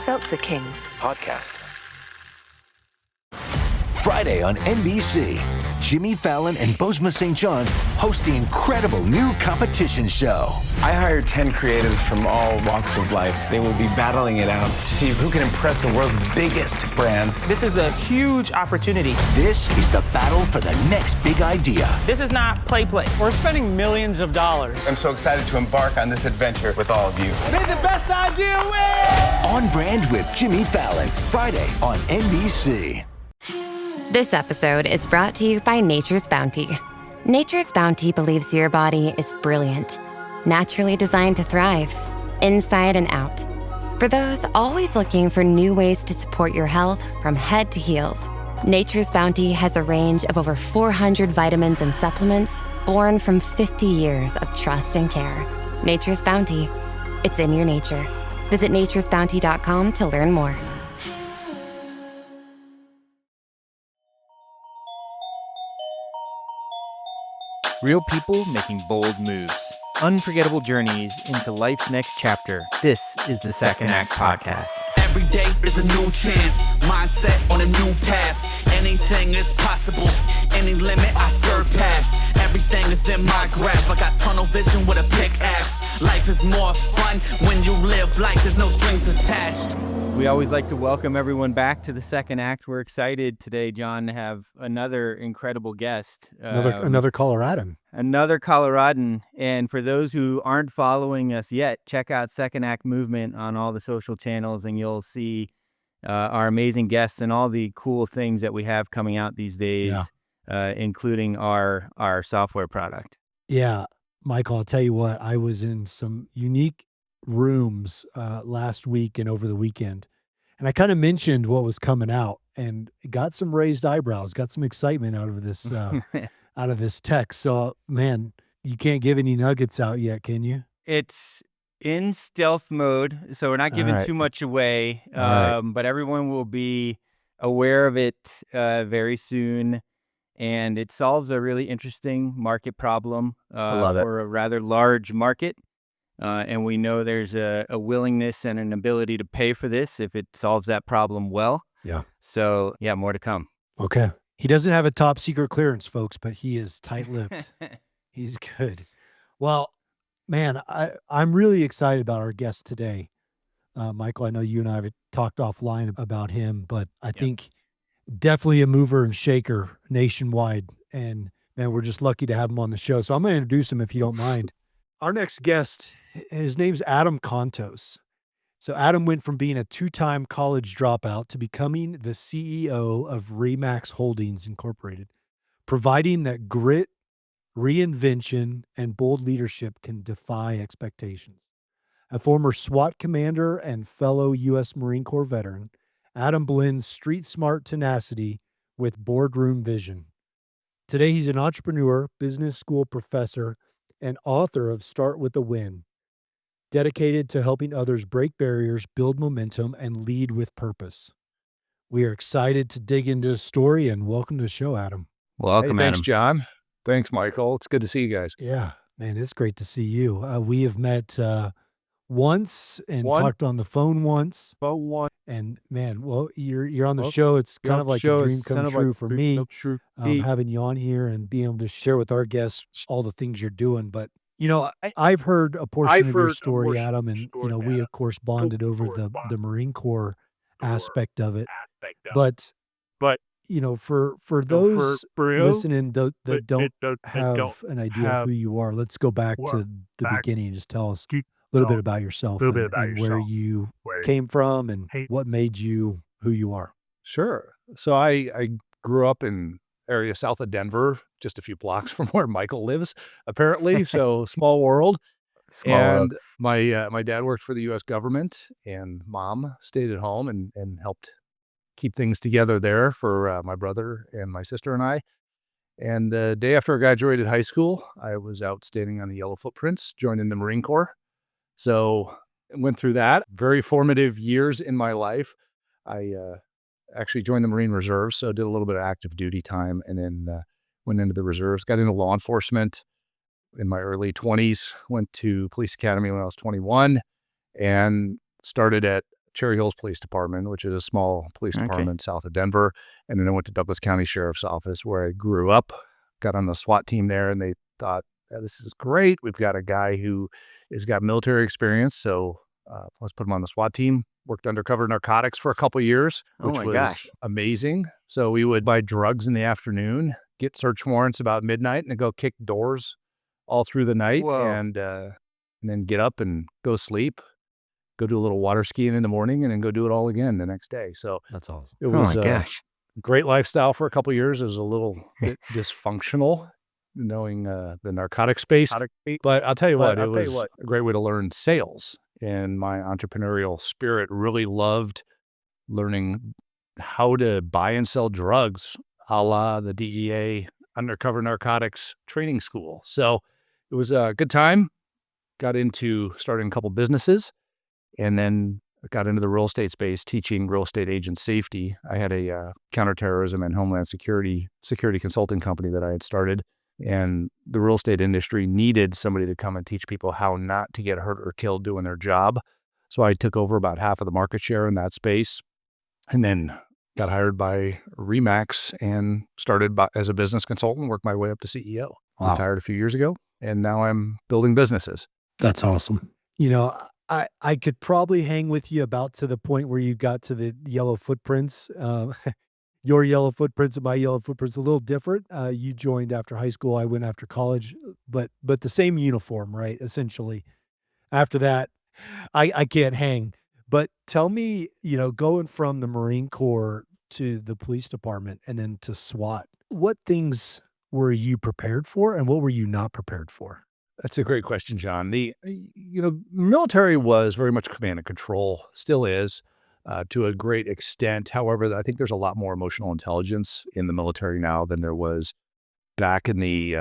Seltzer Kings podcasts. Friday on NBC, Jimmy Fallon and Bozoma St. John host the incredible new competition show. I hired 10 creatives from all walks of life. They will be battling it out to see who can impress the world's biggest brands. This is a huge opportunity. This is the battle for the next big idea. This is not play. We're spending millions of dollars. I'm so excited to embark on this adventure with all of you. May the best idea win! On Brand with Jimmy Fallon, Friday on NBC. This episode is brought to you by Nature's Bounty. Nature's Bounty believes your body is brilliant, naturally designed to thrive, inside and out. For those always looking for new ways to support your health from head to heels, Nature's Bounty has a range of over 400 vitamins and supplements born from 50 years of trust and care. Nature's Bounty. It's in your nature. Visit naturesbounty.com to learn more. Real people making bold moves. Unforgettable journeys into life's next chapter. This is the Second Act Podcast. Every day is a new chance. Mindset on a new path. Anything is possible. Any limit I surpass. Everything is in my grasp. I got tunnel vision with a pickaxe. Life is more fun when you live like there's no strings attached. We always like to welcome everyone back to the Second Act. We're excited today, John, to have another incredible guest. Another Coloradan. Another Coloradan. And for those who aren't following us yet, check out Second Act Movement on all the social channels, and you'll see our amazing guests and all the cool things that we have coming out these days, including our software product. Yeah, Michael, I'll tell you what, I was in some unique rooms last week and over the weekend, and I kind of mentioned what was coming out and got some raised eyebrows, got some excitement out of this out of this text. So man, you can't give any nuggets out yet, can you? It's in stealth mode, so we're not giving too much away, but everyone will be aware of it very soon. And it solves a really interesting market problem for a rather large market. And we know there's a willingness and an ability to pay for this if it solves that problem well. Yeah. So, yeah, more to come. Okay. He doesn't have a top secret clearance, folks, but he is tight-lipped. He's good. Well, man, I'm really excited about our guest today. Michael, I know you and I have talked offline about him, but I think definitely a mover and shaker nationwide. And, man, we're just lucky to have him on the show. So I'm going to introduce him if you don't mind. Our next guest, his name's Adam Contos. So Adam went from being a two-time college dropout to becoming the CEO of Remax Holdings Incorporated, providing that grit, reinvention, and bold leadership can defy expectations. A former SWAT commander and fellow U.S. Marine Corps veteran, Adam blends street-smart tenacity with boardroom vision. Today, he's an entrepreneur, business school professor, and author of Start with a Win, dedicated to helping others break barriers, build momentum, and lead with purpose. We are excited to dig into his story, and welcome to the show, Adam. Welcome, Thanks, Adam. John. Thanks, Michael. It's good to see you guys. Yeah, man, it's great to see you. We have met once and talked on the phone once. And man, well, you're on the show. It's kind of like a dream come true for me, having you on here and being able to share with our guests all the things you're doing. But you know, I've heard a portion of your story, Adam, and you know, we of course bonded over the Marine Corps aspect of it. But you know, for those listening that don't have an idea of who you are, let's go back to the beginning and just tell us a little bit about yourself and where you came from and what made you who you are. Sure. So I grew up in area south of Denver, just a few blocks from where Michael lives, apparently. So small world. My dad worked for the U.S. government, and mom stayed at home and helped keep things together there for my brother and my sister and I. And the day after I graduated high school, I was out standing on the yellow footprints, joining the Marine Corps. So I went through that. Very formative years in my life. I actually joined the Marine Reserves, so did a little bit of active duty time, and then went into the reserves, got into law enforcement in my early 20s, went to police academy when I was 21, and started at Cherry Hills Police Department, which is a small police department south of Denver. And then I went to Douglas County Sheriff's Office, where I grew up, got on the SWAT team there, and they thought, this is great. We've got a guy who has got military experience, so let's put him on the SWAT team. Worked undercover narcotics for a couple of years, which was amazing. So we would buy drugs in the afternoon, get search warrants about midnight, and go kick doors all through the night, and then get up and go sleep, go do a little water skiing in the morning, and then go do it all again the next day. So That's awesome. it was a great lifestyle for a couple of years. It was a little bit dysfunctional, knowing the narcotic space. But I'll tell you what, it was a great way to learn sales. And my entrepreneurial spirit really loved learning how to buy and sell drugs, a la the DEA undercover narcotics training school. So it was a good time. Got into starting a couple businesses, and then got into the real estate space, teaching real estate agent safety. I had a counterterrorism and homeland security consulting company that I had started. And the real estate industry needed somebody to come and teach people how not to get hurt or killed doing their job. So I took over about half of the market share in that space, and then got hired by Remax and started as a business consultant, worked my way up to CEO. Wow. Retired a few years ago, and now I'm building businesses. That's awesome. I could probably hang with you about to the point where you got to the yellow footprints. Your yellow footprints and my yellow footprints a little different. You joined after high school. I went after college, but the same uniform, right? Essentially. After that, I can't hang. But tell me, going from the Marine Corps to the police department and then to SWAT, what things were you prepared for and what were you not prepared for? That's a great question, John. The military was very much command and control, still is. To a great extent. However, I think there's a lot more emotional intelligence in the military now than there was back in the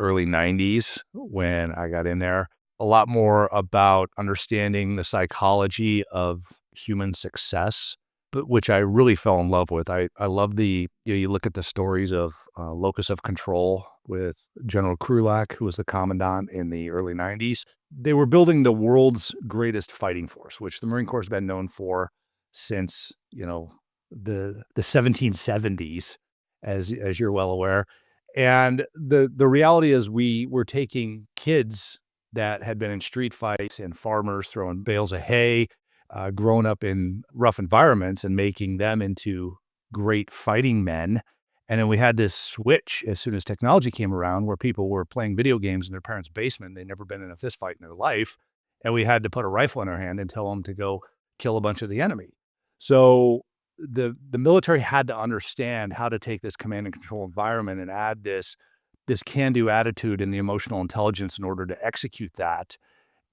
early 90s when I got in there. A lot more about understanding the psychology of human success, but which I really fell in love with. I love you look at the stories of Locus of Control with General Krulak, who was the commandant in the early 90s. They were building the world's greatest fighting force, which the Marine Corps has been known for since, the 1770s, as you're well aware. And the reality is we were taking kids that had been in street fights and farmers throwing bales of hay, growing up in rough environments, and making them into great fighting men. And then we had this switch as soon as technology came around, where people were playing video games in their parents' basement. They'd never been in a fist fight in their life. And we had to put a rifle in their hand and tell them to go kill a bunch of the enemy. So the military had to understand how to take this command and control environment and add this can-do attitude and the emotional intelligence in order to execute that.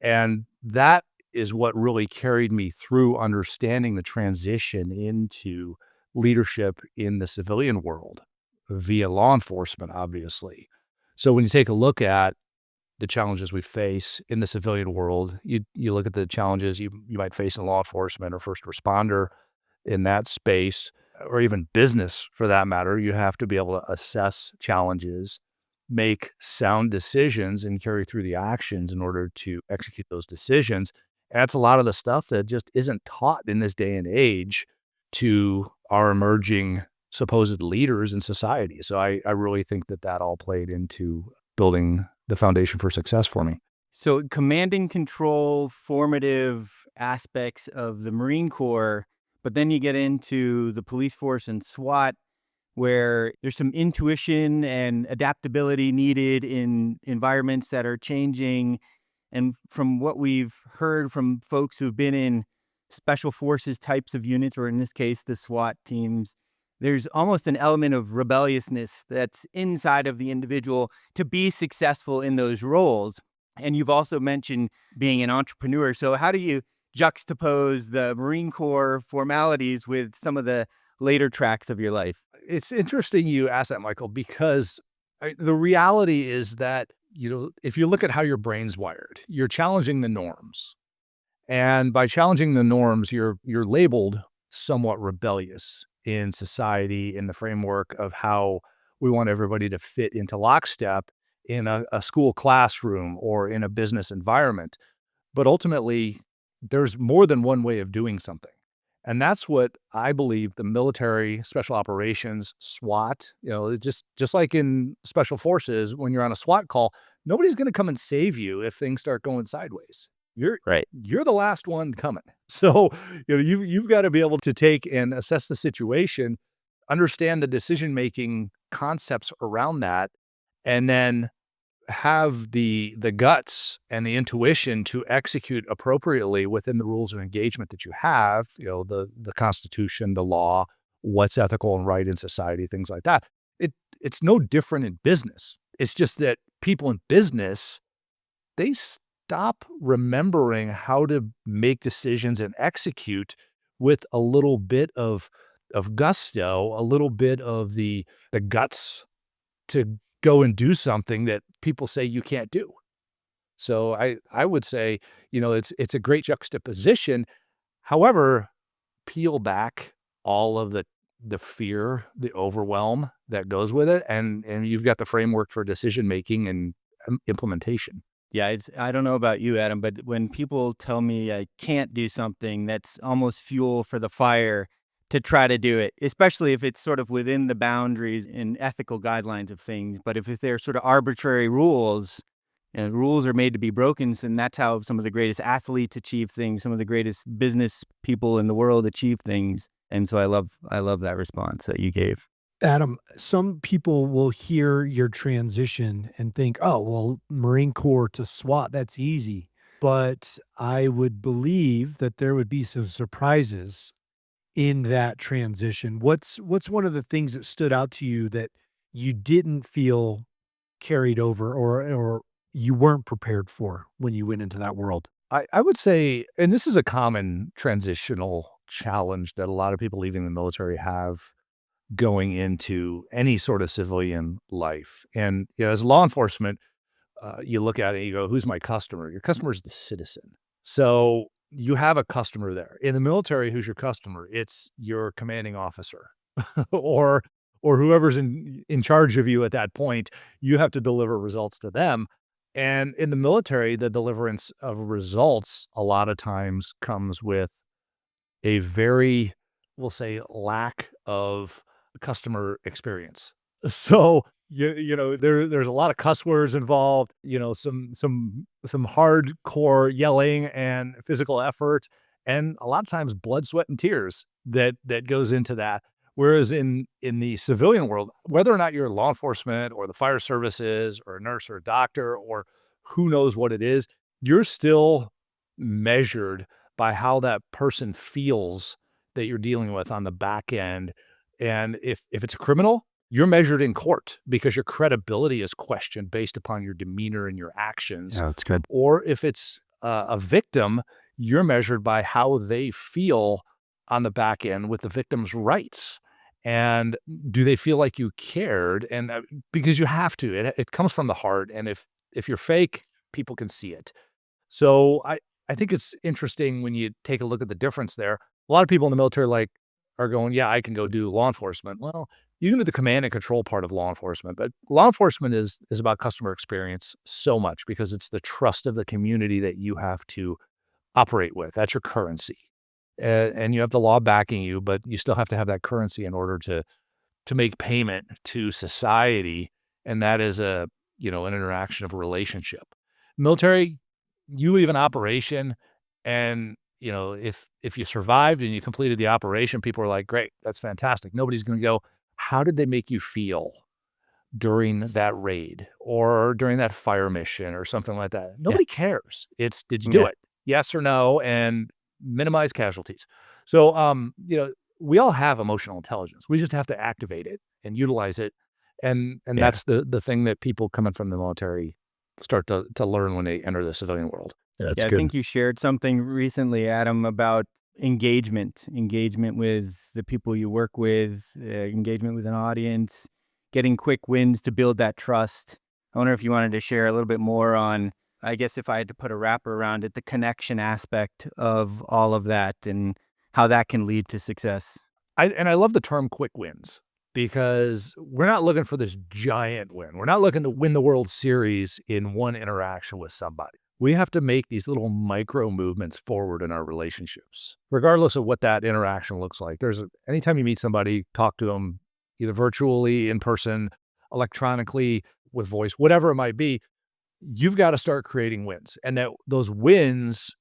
And that is what really carried me through understanding the transition into leadership in the civilian world via law enforcement, obviously. So when you take a look at the challenges we face in the civilian world, you look at the challenges you might face in law enforcement or first responder in that space, or even business for that matter. You have to be able to assess challenges, make sound decisions, and carry through the actions in order to execute those decisions. And that's a lot of the stuff that just isn't taught in this day and age to our emerging supposed leaders in society. So I really think that all played into building the foundation for success for me. So command and control, formative aspects of the Marine Corps, but then you get into the police force and SWAT, where there's some intuition and adaptability needed in environments that are changing. And from what we've heard from folks who've been in special forces types of units, or in this case, the SWAT teams, there's almost an element of rebelliousness that's inside of the individual to be successful in those roles. And you've also mentioned being an entrepreneur. So how do you juxtapose the Marine Corps formalities with some of the later tracks of your life? It's interesting you ask that, Michael, because the reality is that, if you look at how your brain's wired, you're challenging the norms. And by challenging the norms, you're labeled somewhat rebellious in society, in the framework of how we want everybody to fit into lockstep in a school classroom or in a business environment. But ultimately, there's more than one way of doing something. And that's what I believe the military, special operations, SWAT, just like in special forces, when you're on a SWAT call, nobody's going to come and save you if things start going sideways. You're the last one coming. So, you've got to be able to take and assess the situation, understand the decision-making concepts around that, and then have the guts and the intuition to execute appropriately within the rules of engagement that you have, the Constitution, the law, what's ethical and right in society, things like that. It's no different in business. It's just that people in business, they stop remembering how to make decisions and execute with a little bit of gusto, a little bit of the guts to go and do something that people say you can't do. So I would say, it's a great juxtaposition. However, peel back all of the fear, the overwhelm that goes with it, and you've got the framework for decision making and implementation. Yeah, I don't know about you, Adam, but when people tell me I can't do something, that's almost fuel for the fire to try to do it, especially if it's sort of within the boundaries and ethical guidelines of things. But if they're sort of arbitrary rules, and rules are made to be broken, and that's how some of the greatest athletes achieve things, some of the greatest business people in the world achieve things. And so I love that response that you gave. Adam, some people will hear your transition and think, oh, well, Marine Corps to SWAT, that's easy. But I would believe that there would be some surprises in that transition. What's one of the things that stood out to you that you didn't feel carried over or you weren't prepared for when you went into that world? I would say, and this is a common transitional challenge that a lot of people leaving the military have going into any sort of civilian life. And as law enforcement, you look at it and you go, who's my customer? Your customer is the citizen. So you have a customer there. In the military, who's your customer? It's your commanding officer or whoever's in charge of you at that point. You have to deliver results to them. And in the military, the deliverance of results a lot of times comes with a very, we'll say, lack of customer experience. So there's a lot of cuss words involved, some hardcore yelling and physical effort, and a lot of times blood, sweat, and tears that goes into that. Whereas in the civilian world, whether or not you're law enforcement or the fire services or a nurse or a doctor or who knows what it is, you're still measured by how that person feels that you're dealing with on the back end. And if it's a criminal, you're measured in court because your credibility is questioned based upon your demeanor and your actions. Yeah, that's good. Or if it's a victim, you're measured by how they feel on the back end with the victim's rights. And do they feel like you cared? And because you have to, it comes from the heart. And if you're fake, people can see it. So I think it's interesting when you take a look at the difference there. A lot of people in the military are going, yeah, I can go do law enforcement. Well, you can do the command and control part of law enforcement, but law enforcement is about customer experience so much because it's the trust of the community that you have to operate with. That's your currency. And you have the law backing you, but you still have to have that currency in order to make payment to society. And that is an interaction of a relationship. Military, you leave an operation and, if you survived and you completed the operation, people are like, great, that's fantastic. Nobody's going to go, how did they make you feel during that raid or during that fire mission or something like that? Nobody cares. It's, did you do it? Yes or no, and minimize casualties. So, we all have emotional intelligence. We just have to activate it and utilize it. And that's the thing that people coming from the military start to learn when they enter the civilian world. That's I good. think you shared something recently, Adam, about engagement with the people you work with, engagement with an audience, getting quick wins to build that trust. I wonder if you wanted to share a little bit more on, I guess if I had to put a wrapper around it, the connection aspect of all of that and how that can lead to success. I love the term quick wins because we're not looking for this giant win. We're not looking to win the World Series in one interaction with somebody. we have to make these little micro movements forward in our relationships, regardless of what that interaction looks like. Anytime you meet somebody, talk to them either virtually, in person, electronically, with voice, whatever it might be, you've got to start creating wins. And those wins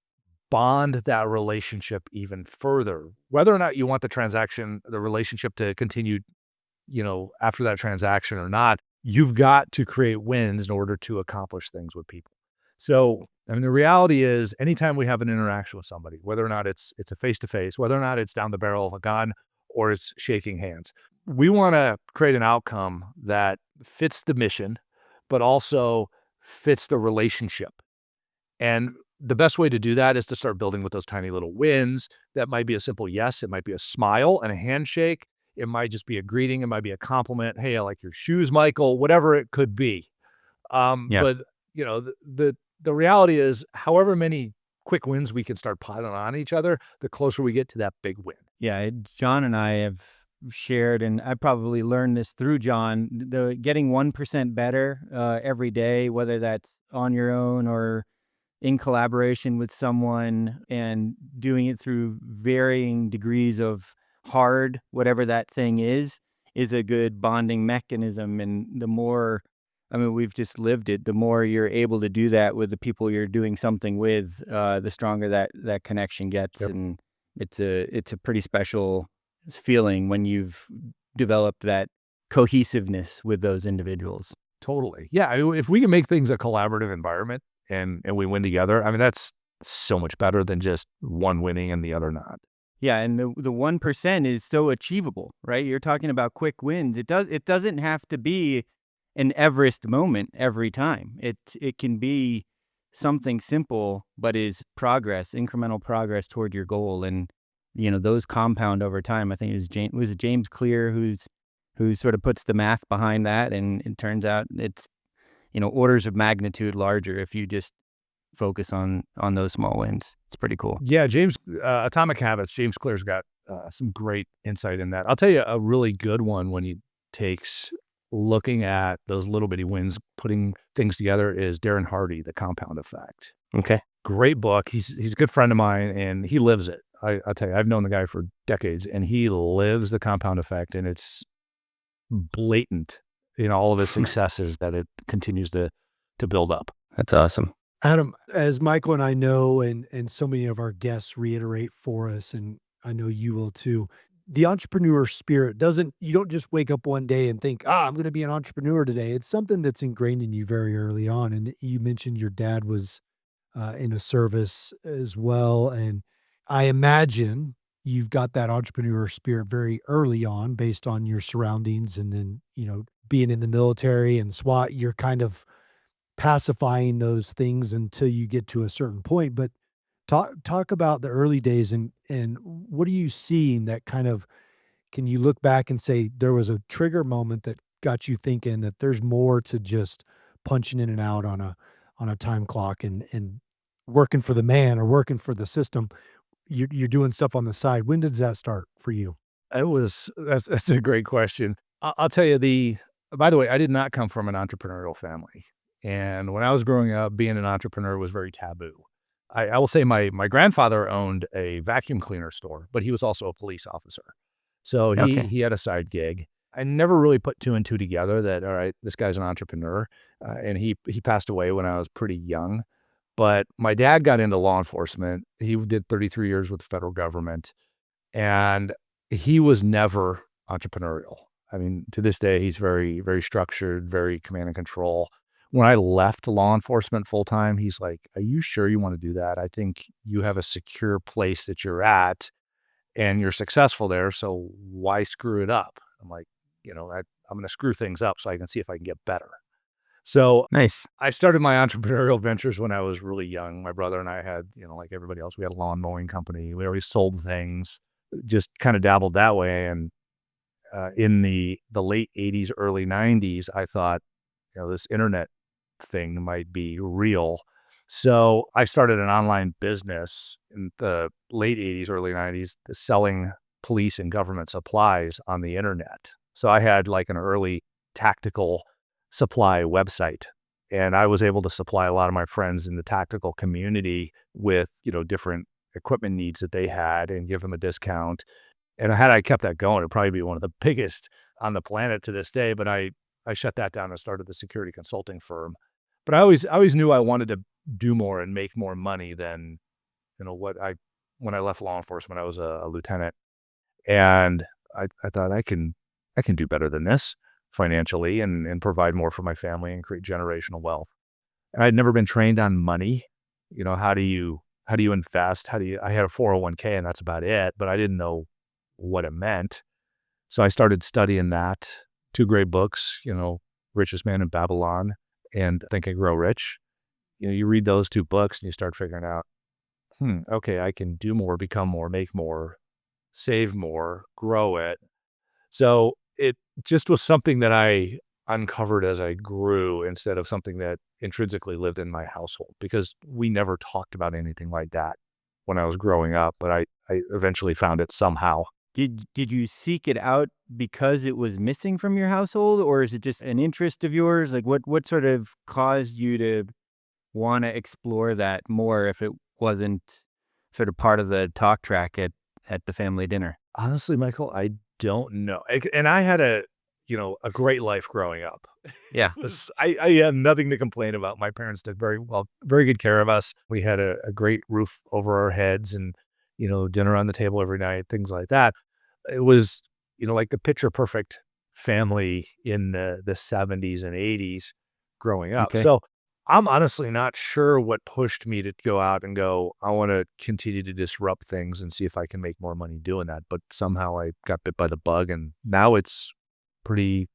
bond that relationship even further. Whether or not you want the relationship to continue, after that transaction or not, you've got to create wins in order to accomplish things with people. So, the reality is anytime we have an interaction with somebody, whether or not it's a face-to-face, whether or not it's down the barrel of a gun or it's shaking hands, we want to create an outcome that fits the mission, but also fits the relationship. And the best way to do that is to start building with those tiny little wins. That might be a simple yes. It might be a smile and a handshake. It might just be a greeting. It might be a compliment. Hey, I like your shoes, Michael, whatever it could be. But the reality is, however many quick wins we can start piling on each other, the closer we get to that big win. Yeah, John and I have shared, and I probably learned this through John, the getting 1% better every day, whether that's on your own or in collaboration with someone, and doing it through varying degrees of hard, whatever that thing is a good bonding mechanism. And the more, we've just lived it, the more you're able to do that with the people you're doing something with, the stronger that connection gets. Yep. And it's a pretty special feeling when you've developed that cohesiveness with those individuals. Totally. Yeah. If we can make things a collaborative environment and we win together, that's so much better than just one winning and the other not. Yeah, and the 1% is so achievable, right? You're talking about quick wins. It doesn't have to be an Everest moment every time. It can be something simple, but is progress, incremental progress toward your goal. And those compound over time. I think it was James Clear who sort of puts the math behind that, and it turns out it's orders of magnitude larger if you just focus on those small wins. It's pretty cool. Yeah, James, Atomic Habits, James Clear's got some great insight in that. I'll tell you a really good one when he takes looking at those little bitty wins, putting things together, is Darren Hardy, The Compound Effect. Okay. Great book. He's a good friend of mine, and he lives it. I'll tell you, I've known the guy for decades, and he lives the compound effect, and it's blatant in all of his successes that it continues to build up. That's awesome. Adam, as Michael and I know, and so many of our guests reiterate for us, and I know you will too, the entrepreneur spirit you don't just wake up one day and think, I'm going to be an entrepreneur today. It's something that's ingrained in you very early on. And you mentioned your dad was in a service as well. And I imagine you've got that entrepreneur spirit very early on based on your surroundings. And then, being in the military and SWAT, you're kind of pacifying those things until you get to a certain point. But talk about the early days and what are you seeing that kind of, can you look back and say there was a trigger moment that got you thinking that there's more to just punching in and out on a time clock and working for the man or working for the system? You're doing stuff on the side. When did that start for you? That's a great question. I'll tell you, by the way, I did not come from an entrepreneurial family. And when I was growing up, being an entrepreneur was very taboo. I will say my grandfather owned a vacuum cleaner store, but he was also a police officer. So he had a side gig. I never really put two and two together that, all right, this guy's an entrepreneur. And he passed away when I was pretty young. But my dad got into law enforcement. He did 33 years with the federal government. And he was never entrepreneurial. To this day, he's very, very structured, very command and control. When I left law enforcement full time, he's like, are you sure you want to do that? I think you have a secure place that you're at and you're successful there. So why screw it up? I'm like, I'm going to screw things up so I can see if I can get better. So nice. I started my entrepreneurial ventures when I was really young. My brother and I had, like everybody else, we had a lawn mowing company. We always sold things, just kind of dabbled that way. And in the late 80s, early 90s, I thought, this internet thing might be real. So I started an online business in the late 80s, early 90s, selling police and government supplies on the internet. So I had like an early tactical supply website. And I was able to supply a lot of my friends in the tactical community with, different equipment needs that they had and give them a discount. And had I kept that going, it'd probably be one of the biggest on the planet to this day. But I shut that down and started the security consulting firm. But I always knew I wanted to do more and make more money than, when I left law enforcement, I was a lieutenant. And I thought I can do better than this financially and provide more for my family and create generational wealth. And I'd never been trained on money. How do you invest? I had a 401k and that's about it, but I didn't know what it meant. So I started studying that. 2 great books, Richest Man in Babylon and Think and Grow Rich. You read those 2 books and you start figuring out, okay, I can do more, become more, make more, save more, grow it. So it just was something that I uncovered as I grew instead of something that intrinsically lived in my household, because we never talked about anything like that when I was growing up, but I eventually found it somehow. Did you seek it out because it was missing from your household, or is it just an interest of yours? Like what sort of caused you to want to explore that more if it wasn't sort of part of the talk track at the family dinner? Honestly, Michael, I don't know. And I had a great life growing up. Yeah. I have nothing to complain about. My parents did very good care of us. We had a great roof over our heads and, dinner on the table every night, things like that. It was, like the picture perfect family in the 70s and 80s growing up. Okay. So I'm honestly not sure what pushed me to go out and go, I want to continue to disrupt things and see if I can make more money doing that. But somehow I got bit by the bug, and now it's pretty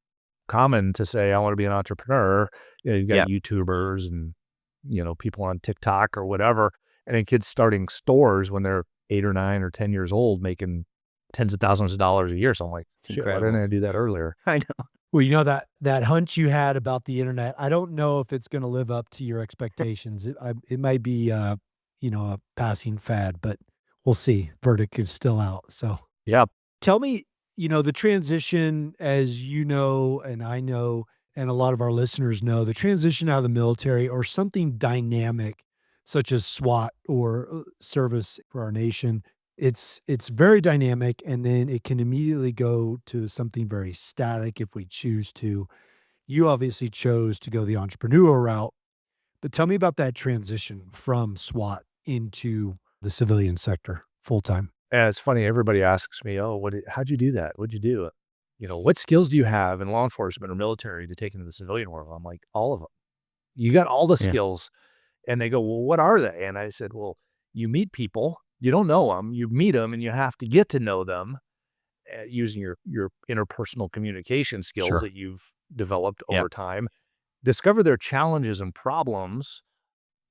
common to say, I want to be an entrepreneur. You've got YouTubers and, people on TikTok or whatever, and then kids starting stores when they're 8 or 9 or 10 years old, making tens of thousands of dollars a year. So I'm like, shit, why didn't I do that earlier? I know. Well, that hunch you had about the internet, I don't know if it's going to live up to your expectations. It might be, a passing fad, but we'll see. Verdict is still out. So Yeah. tell me, the transition, as you know, and I know, and a lot of our listeners know, the transition out of the military or something dynamic such as SWAT or service for our nation. It's very dynamic, and then it can immediately go to something very static if we choose to. You obviously chose to go the entrepreneurial route, but tell me about that transition from SWAT into the civilian sector full time. And it's funny, everybody asks me, oh, how'd you do that? What'd you do? What skills do you have in law enforcement or military to take into the civilian world? I'm like, all of them. You got all the skills. And they go, well, what are they? And I said, well, you meet people, you don't know them, you meet them, and you have to get to know them using your interpersonal communication skills that you've developed over time. Discover their challenges and problems,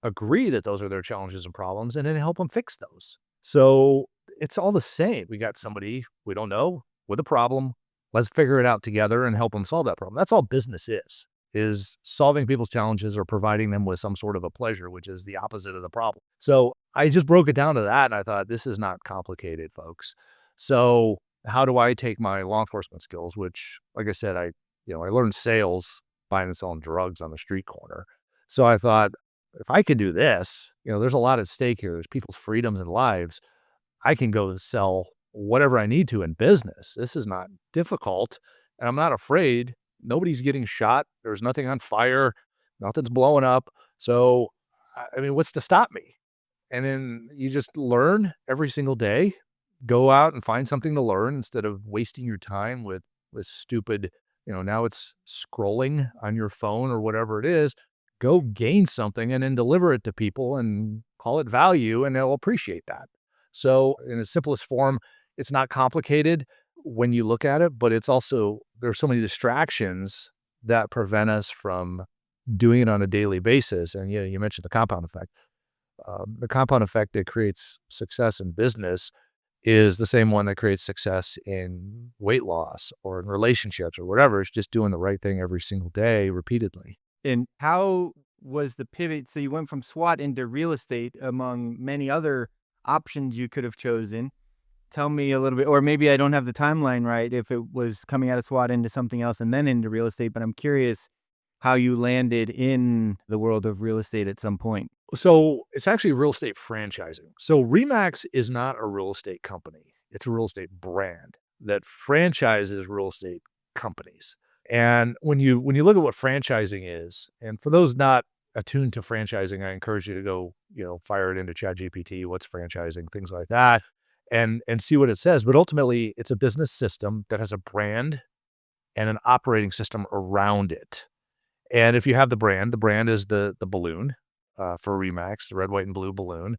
agree that those are their challenges and problems, and then help them fix those. So it's all the same. We got somebody we don't know with a problem. Let's figure it out together and help them solve that problem. That's all business is solving people's challenges or providing them with some sort of a pleasure, which is the opposite of the problem. So I just broke it down to that, and I thought, this is not complicated, folks. So how do I take my law enforcement skills, which, like I said, I learned sales buying and selling drugs on the street corner. So I thought, if I could do this, there's a lot at stake here. There's people's freedoms and lives. I can go sell whatever I need to in business. This is not difficult, and I'm not afraid. Nobody's getting shot. There's nothing on fire. Nothing's blowing up. So, what's to stop me? And then you just learn every single day. Go out and find something to learn instead of wasting your time with stupid, now it's scrolling on your phone or whatever it is. Go gain something and then deliver it to people and call it value, and they'll appreciate that. So in the simplest form, it's not complicated when you look at it, but it's also, there's so many distractions that prevent us from doing it on a daily basis. And you mentioned the compound effect. The compound effect that creates success in business is the same one that creates success in weight loss or in relationships or whatever. It's just doing the right thing every single day, repeatedly. And how was the pivot? So you went from SWAT into real estate among many other options you could have chosen. Tell me a little bit, or maybe I don't have the timeline right, if it was coming out of SWAT into something else and then into real estate, but I'm curious how you landed in the world of real estate at some point. So it's actually real estate franchising. So Remax is not a real estate company. It's a real estate brand that franchises real estate companies. And when you look at what franchising is, and for those not attuned to franchising, I encourage you to go, fire it into ChatGPT, what's franchising, things like that, and see what it says. But ultimately, it's a business system that has a brand and an operating system around it. And if you have the brand is the balloon for Remax, the red, white, and blue balloon.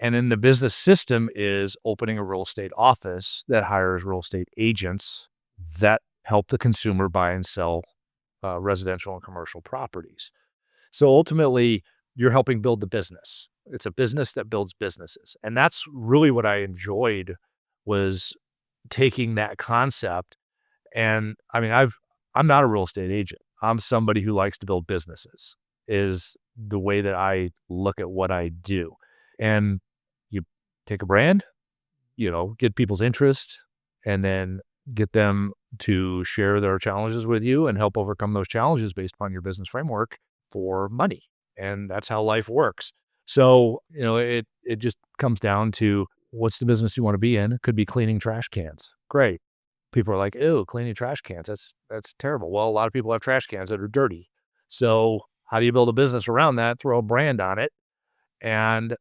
And then the business system is opening a real estate office that hires real estate agents that help the consumer buy and sell residential and commercial properties. So ultimately, you're helping build the business. It's a business that builds businesses. And that's really what I enjoyed, was taking that concept. And I mean, I'm not a real estate agent. I'm somebody who likes to build businesses, is the way that I look at what I do. And you take a brand, get people's interest, and then get them to share their challenges with you and help overcome those challenges based upon your business framework for money. And that's how life works. So, it just comes down to, what's the business you want to be in? It could be cleaning trash cans. Great. People are like, ew, cleaning trash cans. That's terrible. Well, a lot of people have trash cans that are dirty. So how do you build a business around that? Throw a brand on it, and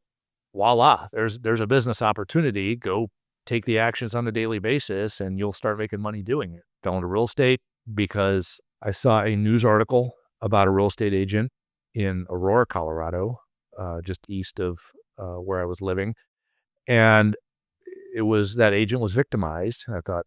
voila, there's a business opportunity. Go take the actions on a daily basis, and you'll start making money doing it. Fell into real estate because I saw a news article about a real estate agent in Aurora, Colorado, just east of where I was living. And it was, that agent was victimized. And I thought,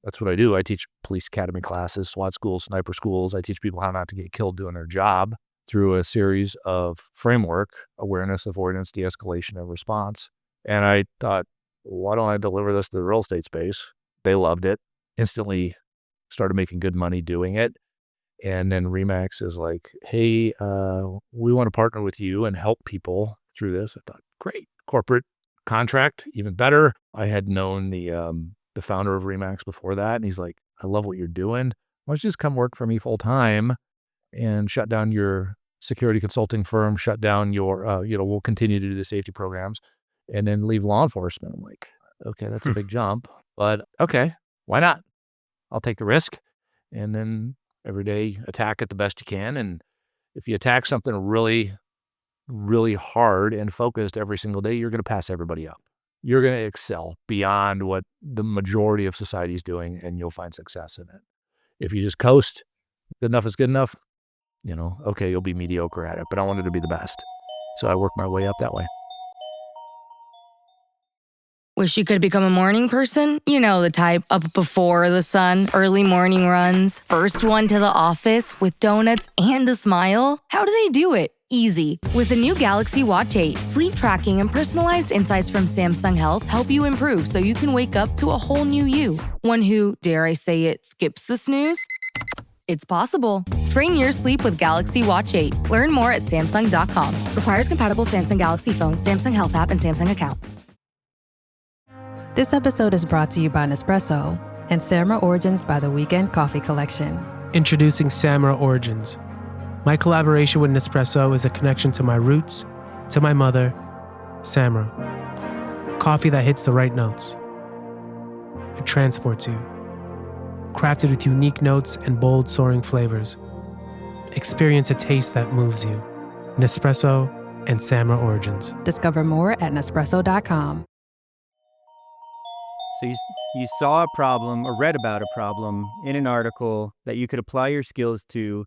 that's what I do. I teach police academy classes, SWAT schools, sniper schools. I teach people how not to get killed doing their job through a series of framework: awareness, avoidance, de-escalation, and response. And I thought, why don't I deliver this to the real estate space? They loved it. Instantly started making good money doing it. And then Remax is like, hey, we want to partner with you and help people through this. I thought, great. Corporate contract, even better. I had known the founder of Remax before that, and he's like, I love what you're doing. Why don't you just come work for me full time and shut down your security consulting firm, shut down your, we'll continue to do the safety programs, and then leave law enforcement. I'm like, okay, that's a big jump, but okay, why not? I'll take the risk. And then every day attack it the best you can. And if you attack something really, really hard and focused every single day, you're going to pass everybody up. You're going to excel beyond what the majority of society is doing, and you'll find success in it. If you just coast, good enough is good enough, okay, you'll be mediocre at it, but I wanted to be the best. So I worked my way up that way. Wish you could become a morning person? You know the type, up before the sun, early morning runs, first one to the office with donuts and a smile. How do they do it? Easy. With the new Galaxy Watch 8, sleep tracking and personalized insights from Samsung Health help you improve so you can wake up to a whole new you. One who, dare I say it, skips the snooze? It's possible. Train your sleep with Galaxy Watch 8. Learn more at Samsung.com. Requires compatible Samsung Galaxy phone, Samsung Health app, and Samsung account. This episode is brought to you by Nespresso and Samra Origins by the Weekend Coffee Collection. Introducing Samra Origins. My collaboration with Nespresso is a connection to my roots, to my mother, Samra. Coffee that hits the right notes. It transports you. Crafted with unique notes and bold, soaring flavors. Experience a taste that moves you. Nespresso and Samra Origins. Discover more at Nespresso.com. So you saw a problem or read about a problem in an article that you could apply your skills to,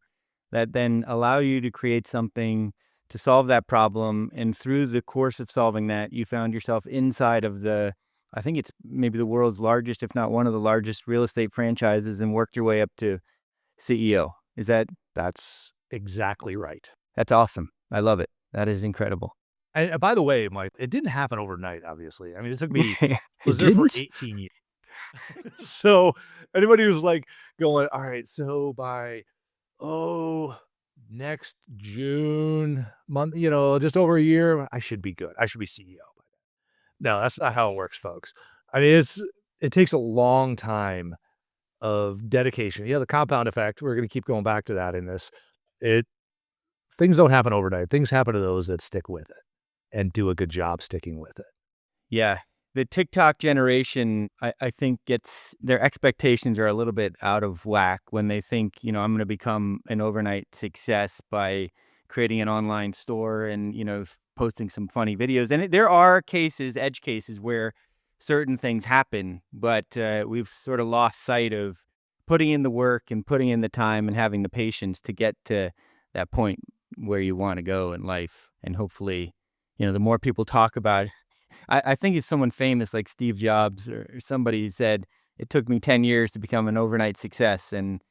that then allow you to create something to solve that problem. And through the course of solving that, you found yourself inside of I think it's maybe the world's largest, if not one of the largest real estate franchises, and worked your way up to CEO. That's exactly right. That's awesome. I love it. That is incredible. And by the way, Mike, it didn't happen overnight, obviously. I mean, it took me, I was there for 18 years. So anybody who's like going, all right, so by, next June month, just over a year, I should be good. I should be CEO by then. No, that's not how it works, folks. I mean, it takes a long time of dedication. The compound effect, we're going to keep going back to that in this. Things don't happen overnight. Things happen to those that stick with it and do a good job sticking with it. Yeah. The TikTok generation, I think, their expectations are a little bit out of whack when they think, I'm going to become an overnight success by creating an online store and, posting some funny videos. And there are edge cases where certain things happen, but we've sort of lost sight of putting in the work and putting in the time and having the patience to get to that point where you want to go in life. And hopefully, the more people talk about it. I think if someone famous like Steve Jobs or somebody said, it took me 10 years to become an overnight success. And,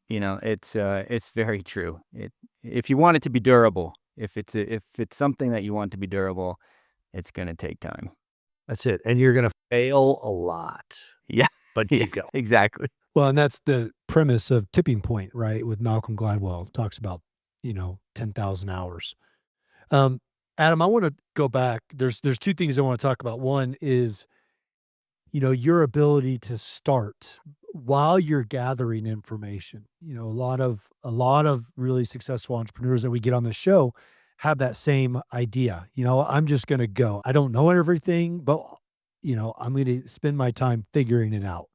it's very true. If you want it to be durable, if it's something that you want to be durable, it's going to take time. That's it. And you're going to fail a lot. Yeah. But keep going. Exactly. Well, and that's the premise of Tipping Point, right? With Malcolm Gladwell, talks about, 10,000 hours. Adam, I want to go back. There's two things I want to talk about. One is, your ability to start while you're gathering information. A lot of really successful entrepreneurs that we get on the show have that same idea. I'm just going to go. I don't know everything, but I'm going to spend my time figuring it out.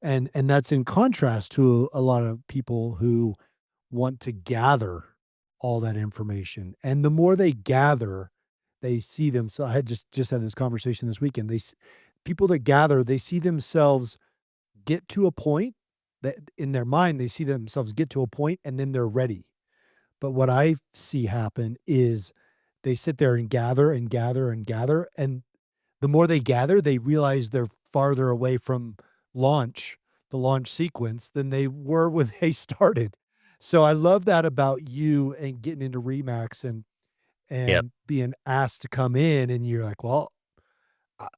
And that's in contrast to a lot of people who want to gather all that information. And the more they gather, they see them. So I had just had this conversation this weekend. People that gather, they see themselves get to a point that in their mind, they see themselves get to a point and then they're ready. But what I see happen is they sit there and gather and gather and gather. And the more they gather, they realize they're farther away from the launch sequence than they were when they started. So I love that about you and getting into Remax and being asked to come in, and you're like, well,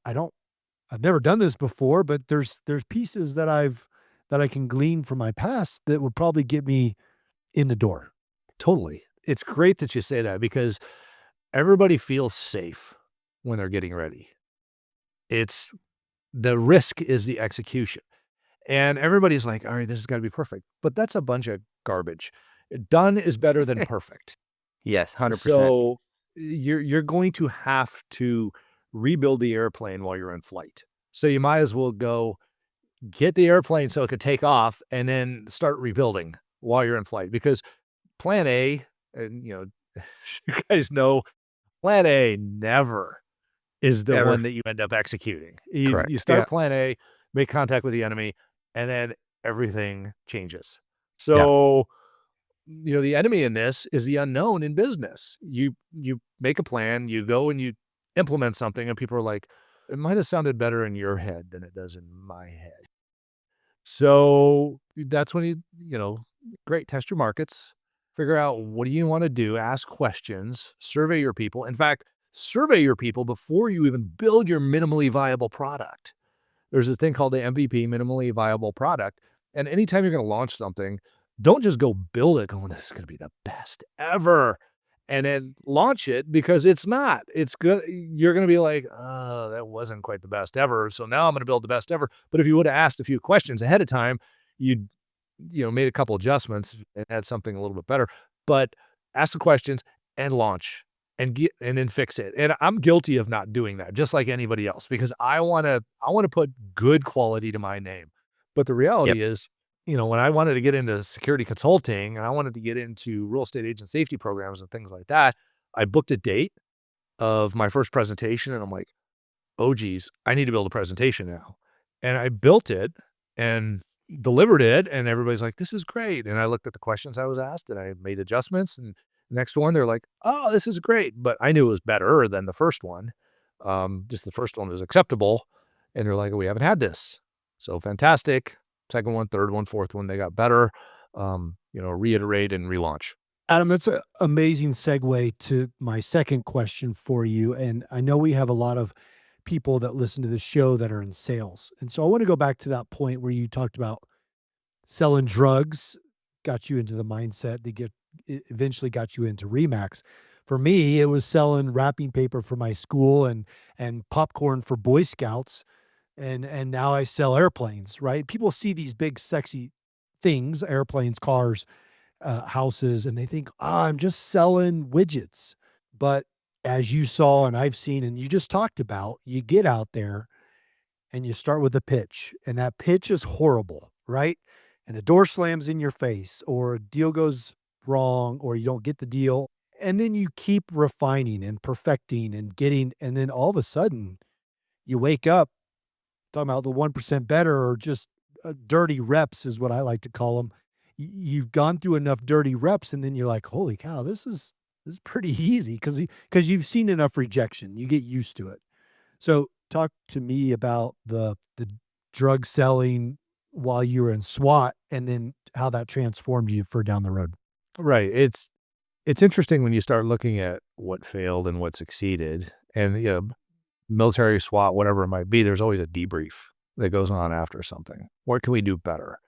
I've never done this before, but there's pieces that I can glean from my past that would probably get me in the door. Totally. It's great that you say that because everybody feels safe when they're getting ready. The risk is the execution. And everybody's like, all right, this has got to be perfect. But that's a bunch of garbage. Done is better than perfect. Yes, 100%. So you're going to have to rebuild the airplane while you're in flight. So you might as well go get the airplane so it could take off and then start rebuilding while you're in flight. Because plan A, and you guys know, plan A never is the one that you end up executing. You start plan A, make contact with the enemy, and then everything changes. So, the enemy in this is the unknown in business. You make a plan, you go and you implement something, and people are like, it might have sounded better in your head than it does in my head. So that's when great, test your markets, figure out what do you want to do, ask questions, survey your people. In fact, survey your people before you even build your minimally viable product. There's a thing called the MVP, minimally viable product. And anytime you're going to launch something, don't just go build it going, this is going to be the best ever. And then launch it because it's not. It's good. You're going to be like, oh, that wasn't quite the best ever. So now I'm going to build the best ever. But if you would have asked a few questions ahead of time, you'd made a couple adjustments and had something a little bit better. But ask the questions and launch. And then fix it. And I'm guilty of not doing that, just like anybody else, because I want to put good quality to my name. But the reality is, when I wanted to get into security consulting and I wanted to get into real estate agent safety programs and things like that, I booked a date of my first presentation and I'm like, oh geez, I need to build a presentation now. And I built it and delivered it and everybody's like, this is great. And I looked at the questions I was asked and I made adjustments, and next one, they're like, oh, this is great. But I knew it was better than the first one. Just the first one was acceptable. And they're like, we haven't had this. So fantastic. Second one, third one, fourth one, they got better. Reiterate and relaunch. Adam, that's an amazing segue to my second question for you. And I know we have a lot of people that listen to the show that are in sales. And so I want to go back to that point where you talked about selling drugs, got you into the mindset to it eventually got you into Remax. For me, it was selling wrapping paper for my school and popcorn for Boy Scouts. And now I sell airplanes, right? People see these big, sexy things, airplanes, cars, houses, and they think, I'm just selling widgets. But as you saw and I've seen and you just talked about, you get out there and you start with a pitch, and that pitch is horrible, right? And a door slams in your face, or a deal goes wrong, or you don't get the deal. And then you keep refining and perfecting and getting, and then all of a sudden you wake up talking about the 1% better, or just dirty reps is what I like to call them. You've gone through enough dirty reps, and then you're like, holy cow, this is pretty easy, because you've seen enough rejection. You get used to it. So talk to me about the drug selling while you were in SWAT, and then how that transformed you for down the road. Right. It's interesting when you start looking at what failed and what succeeded, and military, SWAT, whatever it might be, there's always a debrief that goes on after something. What can we do better?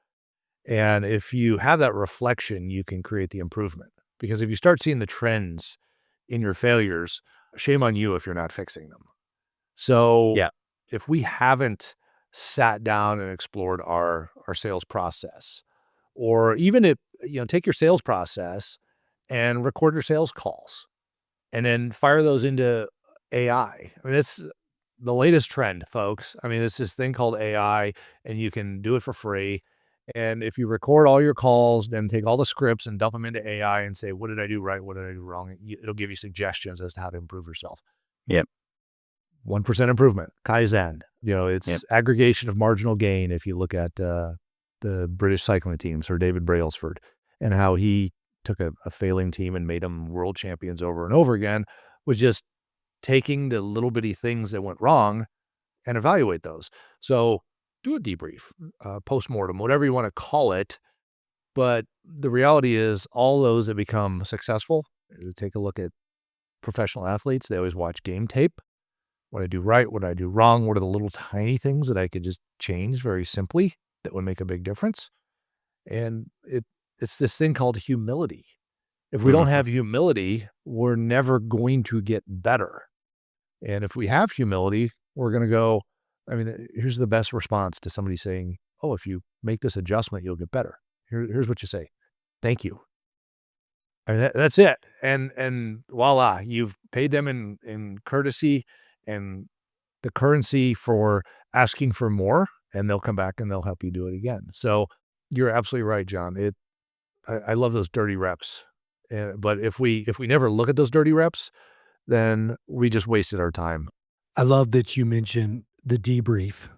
And if you have that reflection, you can create the improvement. Because if you start seeing the trends in your failures, shame on you if you're not fixing them. So if we haven't sat down and explored our sales process, or even if, take your sales process and record your sales calls and then fire those into AI. I mean, that's the latest trend, folks. I mean, it's this thing called AI, and you can do it for free. And if you record all your calls, then take all the scripts and dump them into AI and say, what did I do right? What did I do wrong? It'll give you suggestions as to how to improve yourself. Yep. 1% improvement, Kaizen. It's aggregation of marginal gain. If you look at the British cycling team, Sir David Brailsford, and how he took a failing team and made them world champions over and over again, was just taking the little bitty things that went wrong and evaluate those. So do a debrief, postmortem, whatever you want to call it. But the reality is all those that become successful, take a look at professional athletes. They always watch game tape. What I do right, what I do wrong, what are the little tiny things that I could just change very simply that would make a big difference. And it's this thing called humility. If we don't have humility, we're never going to get better. And if we have humility, we're going to go, here's the best response to somebody saying, oh, if you make this adjustment, you'll get better. Here's what you say. Thank you. That's it. And voila, you've paid them in courtesy and the currency for asking for more, and they'll come back and they'll help you do it again. So you're absolutely right, John. I love those dirty reps. But if we never look at those dirty reps, then we just wasted our time. I love that you mentioned the debrief.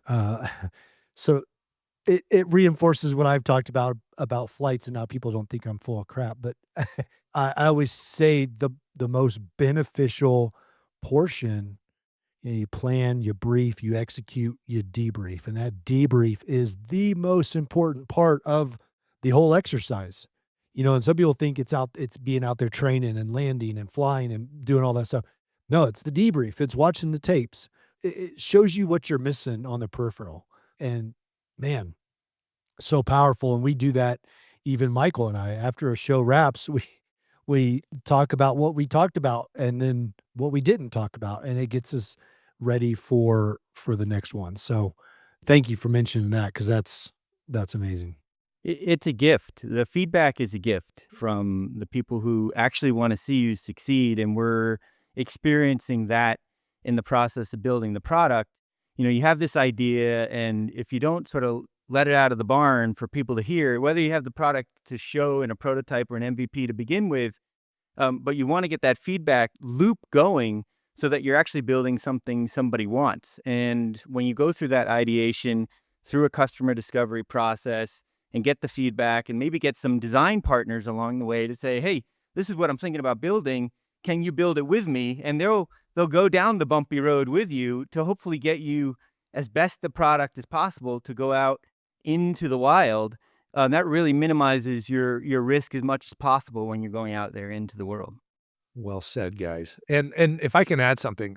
So it reinforces what I've talked about flights, and now people don't think I'm full of crap. But I always say the most beneficial portion, you plan, you brief, you execute, you debrief. And that debrief is the most important part of the whole exercise. And some people think it's being out there training and landing and flying and doing all that stuff. No, it's the debrief. It's watching the tapes. It shows you what you're missing on the peripheral. And man, so powerful. And we do that, even Michael and I, after a show wraps, we talk about what we talked about and then what we didn't talk about. And it gets us ready for the next one. So thank you for mentioning that, because that's amazing. It's a gift. The feedback is a gift from the people who actually want to see you succeed. And we're experiencing that in the process of building the product. You have this idea, and if you don't sort of let it out of the barn for people to hear, whether you have the product to show in a prototype or an MVP to begin with, but you want to get that feedback loop going so that you're actually building something somebody wants. And when you go through that ideation through a customer discovery process and get the feedback and maybe get some design partners along the way to say, hey, this is what I'm thinking about building. Can you build it with me? And they'll go down the bumpy road with you to hopefully get you as best a product as possible to go out into the wild. That really minimizes your risk as much as possible when you're going out there into the world. Well said, guys. And if I can add something,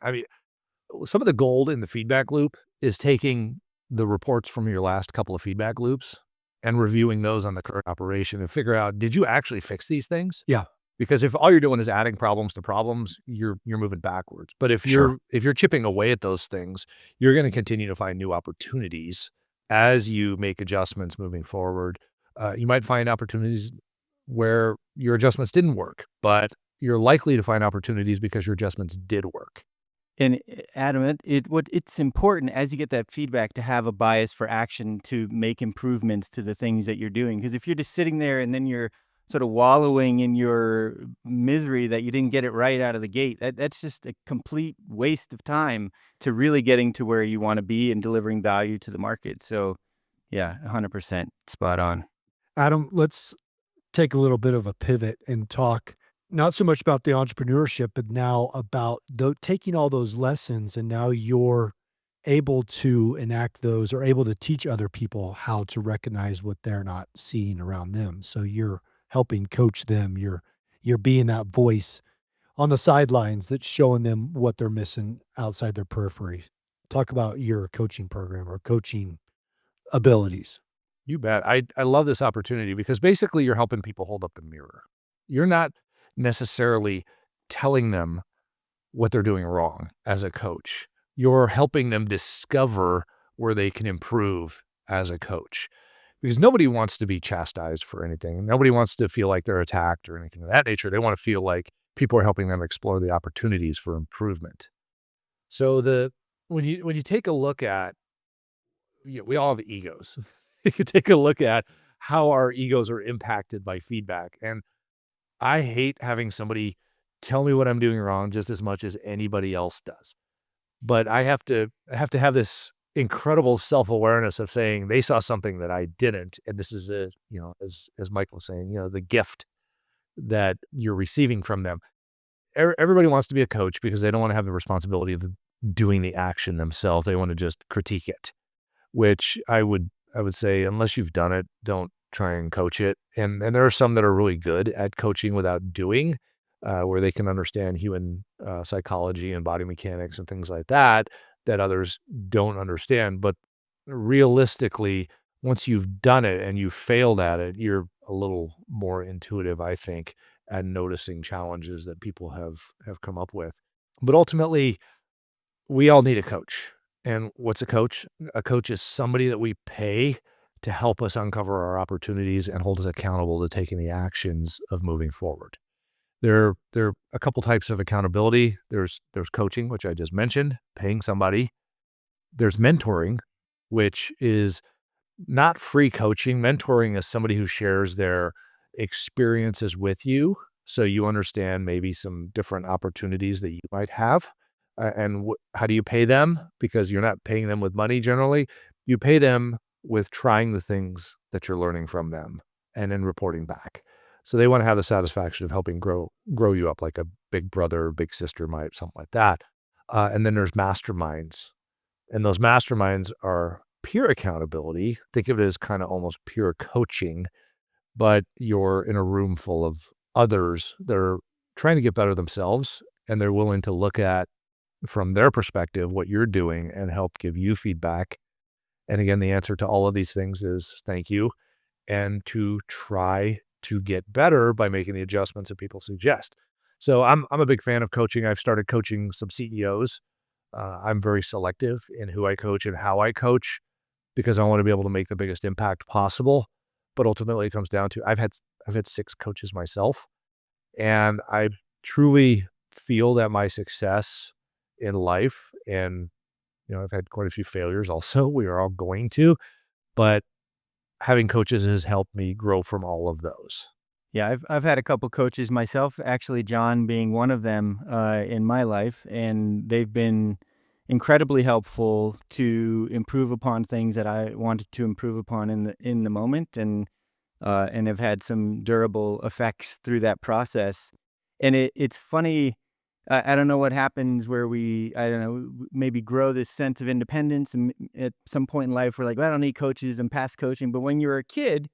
some of the gold in the feedback loop is taking the reports from your last couple of feedback loops and reviewing those on the current operation and figure out, did you actually fix these things? Yeah. Because if all you're doing is adding problems to problems, you're moving backwards. But if you're chipping away at those things, you're going to continue to find new opportunities as you make adjustments moving forward. You might find opportunities where your adjustments didn't work, but you're likely to find opportunities because your adjustments did work. And Adam, it's important as you get that feedback to have a bias for action to make improvements to the things that you're doing. Because if you're just sitting there and then you're sort of wallowing in your misery that you didn't get it right out of the gate, that's just a complete waste of time to really getting to where you want to be and delivering value to the market. So, yeah, 100% spot on. Adam, let's take a little bit of a pivot and talk not so much about the entrepreneurship, but now about taking all those lessons and now you're able to enact those or able to teach other people how to recognize what they're not seeing around them. So you're helping coach them. You're being that voice on the sidelines that's showing them what they're missing outside their periphery. Talk about your coaching program or coaching abilities. You bet. I love this opportunity because basically you're helping people hold up the mirror. You're not necessarily telling them what they're doing wrong as a coach. You're helping them discover where they can improve as a coach. Because nobody wants to be chastised for anything. Nobody wants to feel like they're attacked or anything of that nature. They want to feel like people are helping them explore the opportunities for improvement. So when you take a look at, we all have egos. You can take a look at how our egos are impacted by feedback. And I hate having somebody tell me what I'm doing wrong just as much as anybody else does. But I have to have this incredible self-awareness of saying they saw something that I didn't. And this is as Michael was saying, the gift that you're receiving from them. Everybody wants to be a coach because they don't want to have the responsibility of doing the action themselves. They want to just critique it, which I would say, unless you've done it, don't try and coach it. And there are some that are really good at coaching without doing, where they can understand human psychology and body mechanics and things like that others don't understand. But realistically, once you've done it and you've failed at it, you're a little more intuitive, I think, at noticing challenges that people have come up with. But ultimately, we all need a coach. And what's a coach? A coach is somebody that we pay to help us uncover our opportunities and hold us accountable to taking the actions of moving forward. There are a couple types of accountability. There's coaching, which I just mentioned, paying somebody. There's mentoring, which is not free coaching. Mentoring is somebody who shares their experiences with you, so you understand maybe some different opportunities that you might have. And how do you pay them? Because you're not paying them with money generally. You pay them with trying the things that you're learning from them and then reporting back. So they want to have the satisfaction of helping grow you up like a big brother, big sister might, something like that. And then there's masterminds. And those masterminds are peer accountability. Think of it as kind of almost pure coaching, but you're in a room full of others that are trying to get better themselves, and they're willing to look at, from their perspective, what you're doing and help give you feedback. And again, the answer to all of these things is thank you, and to try to get better by making the adjustments that people suggest. So I'm a big fan of coaching. I've started coaching some CEOs. I'm very selective in who I coach and how I coach because I want to be able to make the biggest impact possible. But ultimately, it comes down to I've had 6 coaches myself, and I truly feel that my success in life, and I've had quite a few failures also. We are all going to, but having coaches has helped me grow from all of those. Yeah, I've had a couple coaches myself, actually John being one of them in my life, and they've been incredibly helpful to improve upon things that I wanted to improve upon in the moment, and have had some durable effects through that process. And it's funny. I don't know what happens where I don't know, maybe grow this sense of independence. And at some point in life, we're like, well, I don't need coaches and past coaching. But when you're a kid,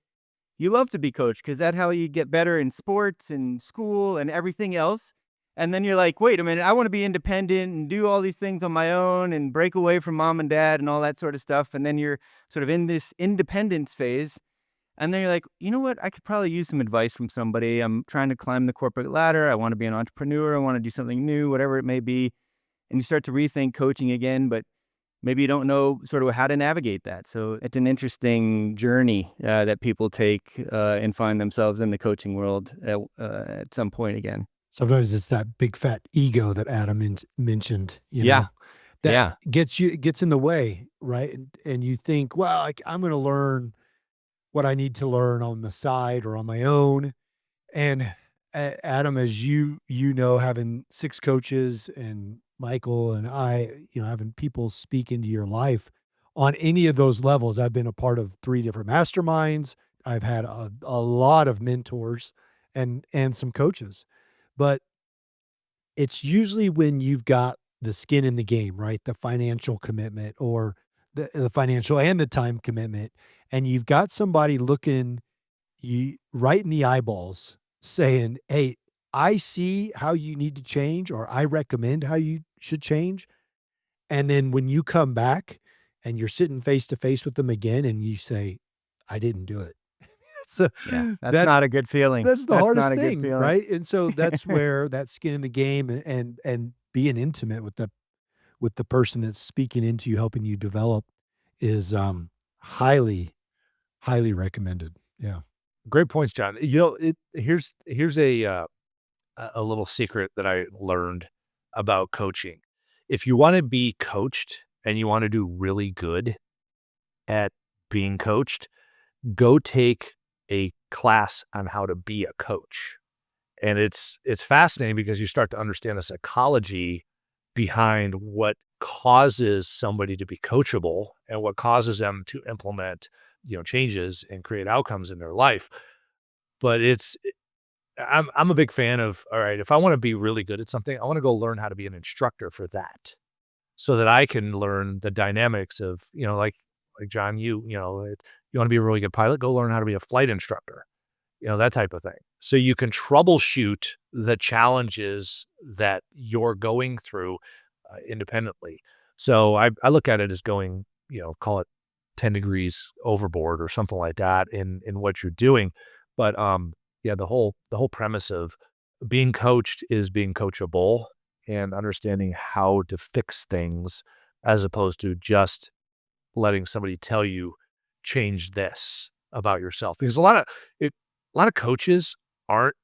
you love to be coached because that's how you get better in sports and school and everything else. And then you're like, wait a minute, I want to be independent and do all these things on my own and break away from mom and dad and all that sort of stuff. And then you're sort of in this independence phase. And then you're like, you know what? I could probably use some advice from somebody. I'm trying to climb the corporate ladder. I want to be an entrepreneur. I want to do something new, whatever it may be. And you start to rethink coaching again. But maybe you don't know sort of how to navigate that. So it's an interesting journey that people take and find themselves in the coaching world at some point again. Sometimes it's that big fat ego that Adam mentioned, Yeah. that gets in the way, right? And you think, well, I'm going to learn what I need to learn on the side or on my own. And Adam, as you know, having 6 coaches, and Michael and I, having people speak into your life on any of those levels. I've been a part of 3 different masterminds. I've had a lot of mentors and some coaches, but it's usually when you've got the skin in the game, right? The financial commitment, or the financial and the time commitment, and you've got somebody looking you right in the eyeballs saying, "Hey, I see how you need to change, or I recommend how you should change." And then when you come back and you're sitting face to face with them again and you say, "I didn't do it." So That's not a good feeling. That's the That's hardest not a good thing, feeling. right? And so that's where that skin in the game and being intimate with the person that's speaking into you, helping you develop, is highly, highly recommended. Yeah. Great points, John. Here's a little secret that I learned about coaching. If you want to be coached and you want to do really good at being coached, go take a class on how to be a coach. And it's fascinating because you start to understand the psychology behind what causes somebody to be coachable and what causes them to implement, changes and create outcomes in their life. But I'm a big fan of, all right, if I want to be really good at something, I want to go learn how to be an instructor for that, so that I can learn the dynamics of, like John, you want to be a really good pilot, go learn how to be a flight instructor, that type of thing. So you can troubleshoot the challenges that you're going through independently. So I look at it as going, call it 10 degrees overboard or something like that in what you're doing. But yeah, the whole premise of being coached is being coachable and understanding how to fix things, as opposed to just letting somebody tell you change this about yourself. Because a lot of coaches aren't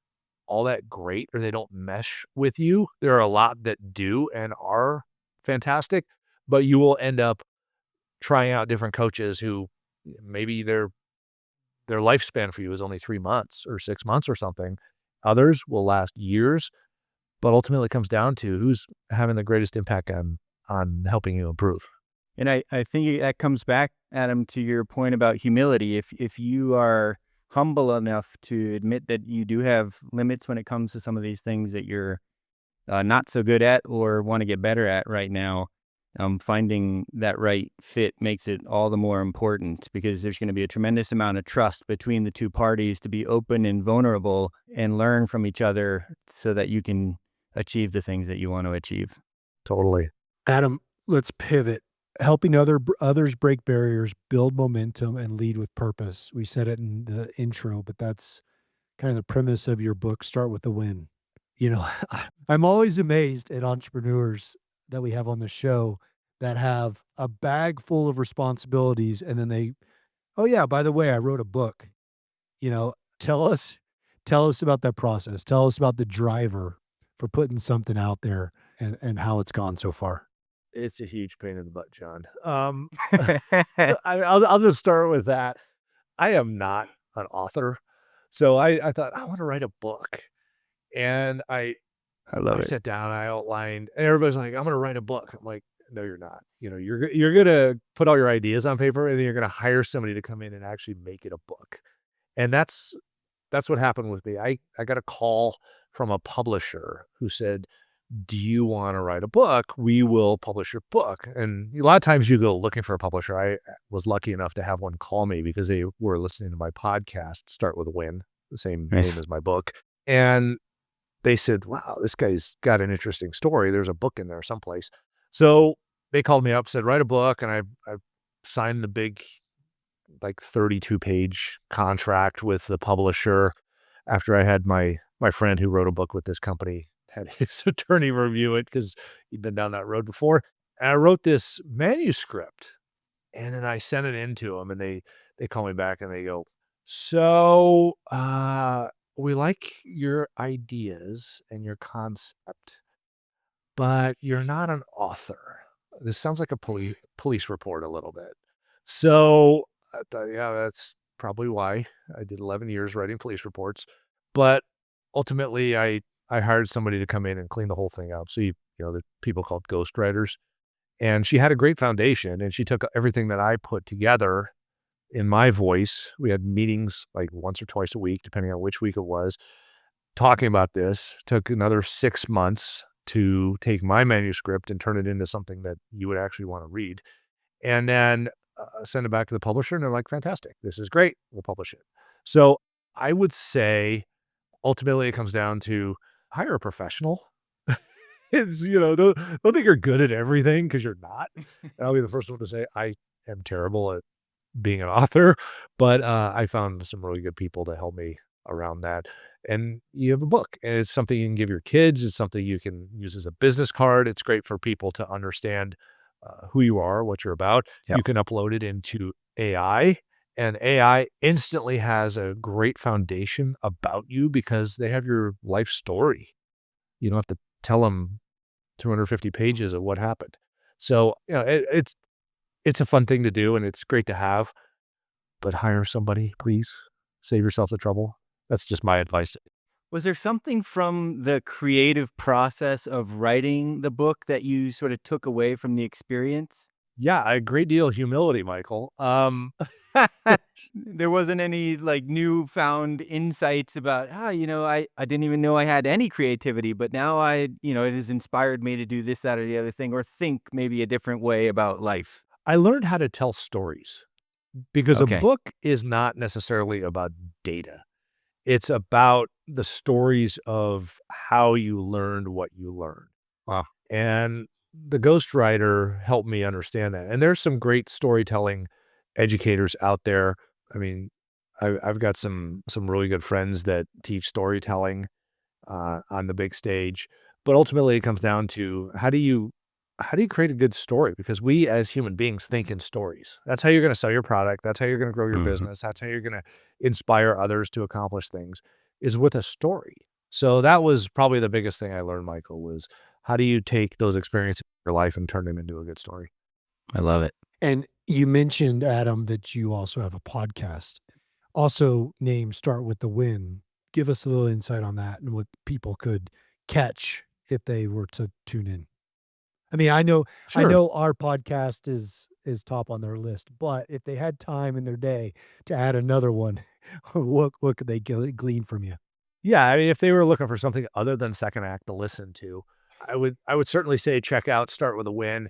all that great, or they don't mesh with you. There are a lot that do and are fantastic, but you will end up trying out different coaches who maybe their lifespan for you is only 3 months or 6 months or something. Others will last years, but ultimately it comes down to who's having the greatest impact on helping you improve. And I think that comes back, Adam, to your point about humility. If you are humble enough to admit that you do have limits when it comes to some of these things that you're not so good at or want to get better at right now, finding that right fit makes it all the more important, because there's going to be a tremendous amount of trust between the two parties to be open and vulnerable and learn from each other so that you can achieve the things that you want to achieve. Totally. Adam, let's pivot. Helping others break barriers, build momentum, and lead with purpose. We said it in the intro, but that's kind of the premise of your book, Start with a Win. I'm always amazed at entrepreneurs that we have on the show that have a bag full of responsibilities, and then oh yeah, by the way, I wrote a book. Tell us about that process. Tell us about the driver for putting something out there, and how it's gone so far. It's a huge pain in the butt, John. I'll just start with that. I am not an author. So I thought, I want to write a book. And I love it. sat down, I outlined, and everybody's like, I'm going to write a book. I'm like, no, you're not. You're going to put all your ideas on paper, and then you're going to hire somebody to come in and actually make it a book. And that's what happened with me. I got a call from a publisher who said, do you want to write a book? We will publish your book. And a lot of times you go looking for a publisher. I was lucky enough to have one call me because they were listening to my podcast, Start with a Win, the same name as my book. And they said, wow, this guy's got an interesting story. There's a book in there someplace. So they called me up, said, write a book. And I signed the big, 32-page contract with the publisher after I had my friend who wrote a book with this company had his attorney review it because he'd been down that road before. And I wrote this manuscript, and then I sent it in to them, and they call me back and they go, "So, we like your ideas and your concept, but you're not an author." This sounds like a police report a little bit. So, I thought, yeah, that's probably why. I did 11 years writing police reports, but ultimately I hired somebody to come in and clean the whole thing up. So the people called ghostwriters, and she had a great foundation, and she took everything that I put together in my voice. We had meetings like once or twice a week, depending on which week it was, talking about this. Took another 6 months to take my manuscript and turn it into something that you would actually want to read. And then send it back to the publisher, and they're like, "Fantastic, this is great, we'll publish it." So I would say ultimately it comes down to hire a professional. It's, don't think you're good at everything, because you're not. And I'll be the first one to say I am terrible at being an author, but I found some really good people to help me around that. And you have a book, and it's something you can give your kids. It's something you can use as a business card. It's great for people to understand who you are, what you're about. Yep. You can upload it into AI, and AI instantly has a great foundation about you because they have your life story. You don't have to tell them 250 pages of what happened. So, it's a fun thing to do, and it's great to have, but hire somebody, please. Save yourself the trouble. That's just my advice. Was there something from the creative process of writing the book that you sort of took away from the experience? Yeah, a great deal of humility, Michael. There wasn't any like newfound insights about, I didn't even know I had any creativity, but now it has inspired me to do this, that, or the other thing, or think maybe a different way about life. I learned how to tell stories, because a Okay. book is not necessarily about data. It's about the stories of how you learned what you learned. Wow. And the ghostwriter helped me understand that. And there's some great storytelling educators out there. I mean, I've got some really good friends that teach storytelling on the big stage. But ultimately, it comes down to how do you create a good story? Because we as human beings think in stories. That's how you're going to sell your product. That's how you're going to grow your business. That's how you're going to inspire others to accomplish things, is with a story. So that was probably the biggest thing I learned, Michael, was how do you take those experiences in your life and turn them into a good story? I love it. And you mentioned, Adam, that you also have a podcast, also named Start with the Win. Give us a little insight on that and what people could catch if they were to tune in. I mean, I know our podcast is top on their list, but if they had time in their day to add another one, what could they glean from you? Yeah, I mean, if they were looking for something other than Second Act to listen to, I would certainly say check out Start with a Win.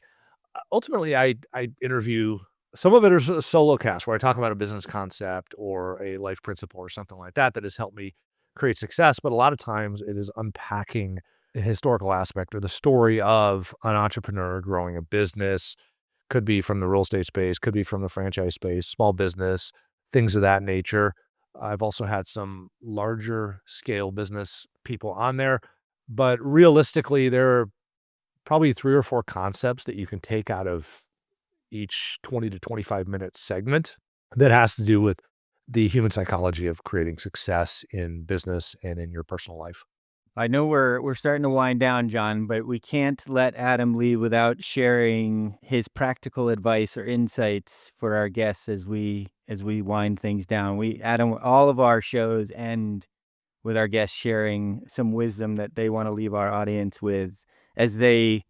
Ultimately, I interview, some of it is a solo cast where I talk about a business concept or a life principle or something like that has helped me create success. But a lot of times it is unpacking the historical aspect or the story of an entrepreneur growing a business. Could be from the real estate space, could be from the franchise space, small business, things of that nature. I've also had some larger scale business people on there, but realistically, there are probably 3 or 4 concepts that you can take out of each 20 to 25-minute segment that has to do with the human psychology of creating success in business and in your personal life. I know we're starting to wind down, John, but we can't let Adam leave without sharing his practical advice or insights for our guests as we wind things down. Adam, all of our shows end with our guests sharing some wisdom that they want to leave our audience with as they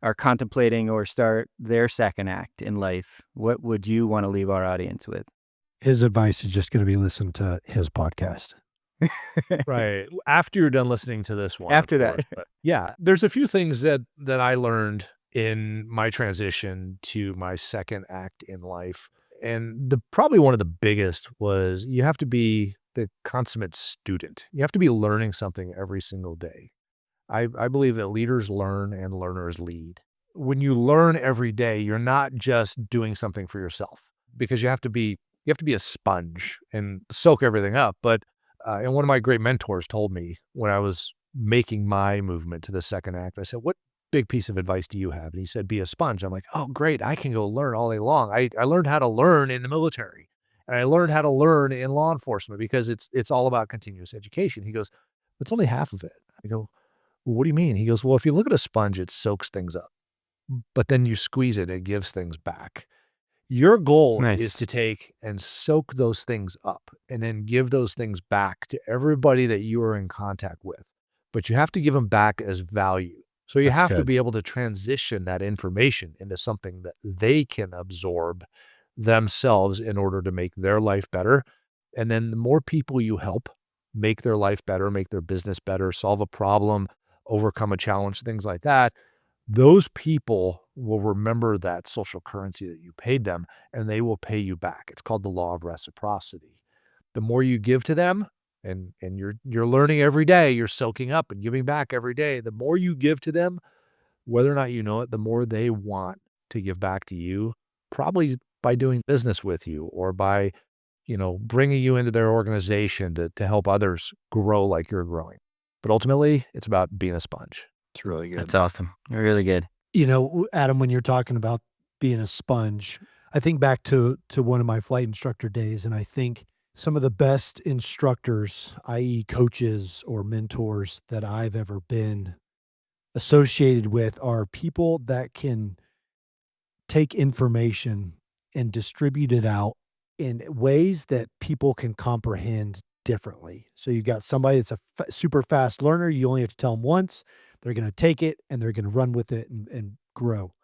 are contemplating or start their second act in life. What would you want to leave our audience with? His advice is just going to be listen to his podcast. Right. After you're done listening to this one. After of that. course. But yeah, there's a few things that I learned in my transition to my second act in life. And probably one of the biggest was you have to be the consummate student. You have to be learning something every single day. I believe that leaders learn and learners lead. When you learn every day, you're not just doing something for yourself, because you have to be a sponge and soak everything up. But and one of my great mentors told me when I was making my movement to the second act, I said, big piece of advice do you have? And he said, be a sponge. I'm like, oh, great. I can go learn all day long. I learned how to learn in the military, and I learned how to learn in law enforcement because it's all about continuous education. He goes, it's only half of it. I go, well, what do you mean? He goes, well, if you look at a sponge, it soaks things up, but then you squeeze it, it gives things back. Your goal is to take and soak those things up and then give those things back to everybody that you are in contact with. But you have to give them back as value. So you have to be able to transition that information into something that they can absorb themselves in order to make their life better. And then the more people you help make their life better, make their business better, solve a problem, overcome a challenge, things like that, those people will remember that social currency that you paid them, and they will pay you back. It's called the law of reciprocity. The more you give to them, and you're learning every day, you're soaking up and giving back every day. The more you give to them, whether or not you know it, the more they want to give back to you, probably by doing business with you or by, bringing you into their organization to help others grow like you're growing. But ultimately, it's about being a sponge. It's really good. That's awesome. Really good. Adam, when you're talking about being a sponge, I think back to one of my flight instructor days, and I think some of the best instructors, i.e. coaches or mentors that I've ever been associated with are people that can take information and distribute it out in ways that people can comprehend differently. So you've got somebody that's a super fast learner. You only have to tell them once. They're going to take it and they're going to run with it and grow,